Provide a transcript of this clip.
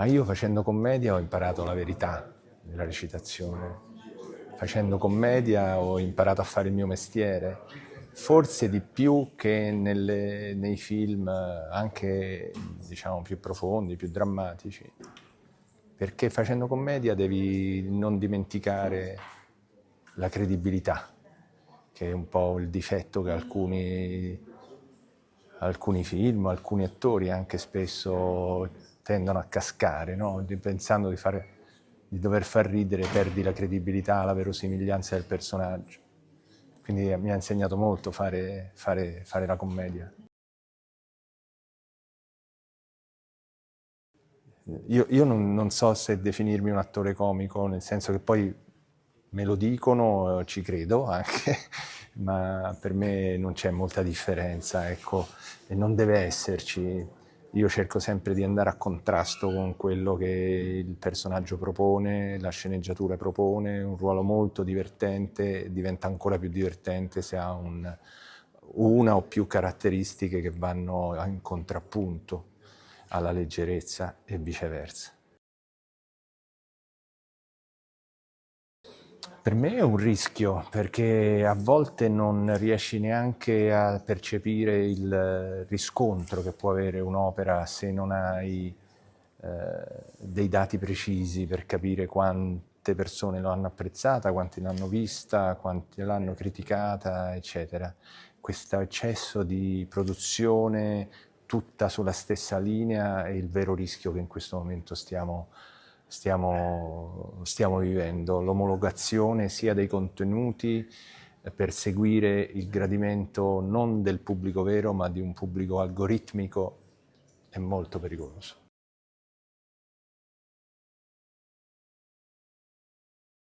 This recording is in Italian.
Io facendo commedia ho imparato la verità nella recitazione. Facendo commedia ho imparato a fare il mio mestiere, forse di più che nei film anche diciamo più profondi, più drammatici, perché facendo commedia devi non dimenticare la credibilità, che è un po' il difetto che alcuni film, alcuni attori anche spesso tendono a cascare, no? Pensando di dover far ridere, perdi la credibilità, la verosimiglianza del personaggio. Quindi mi ha insegnato molto fare la commedia. Io non so se definirmi un attore comico, nel senso che poi me lo dicono, ci credo anche, ma per me non c'è molta differenza, ecco, e non deve esserci. Io cerco sempre di andare a contrasto con quello che il personaggio propone, la sceneggiatura propone, un ruolo molto divertente, diventa ancora più divertente se ha una o più caratteristiche che vanno in contrappunto alla leggerezza e viceversa. Per me è un rischio perché a volte non riesci neanche a percepire il riscontro che può avere un'opera se non hai dei dati precisi per capire quante persone lo hanno apprezzata, quanti l'hanno vista, quanti l'hanno criticata, eccetera. Questo eccesso di produzione tutta sulla stessa linea è il vero rischio che in questo momento stiamo vivendo, l'omologazione sia dei contenuti per seguire il gradimento non del pubblico vero ma di un pubblico algoritmico è molto pericoloso.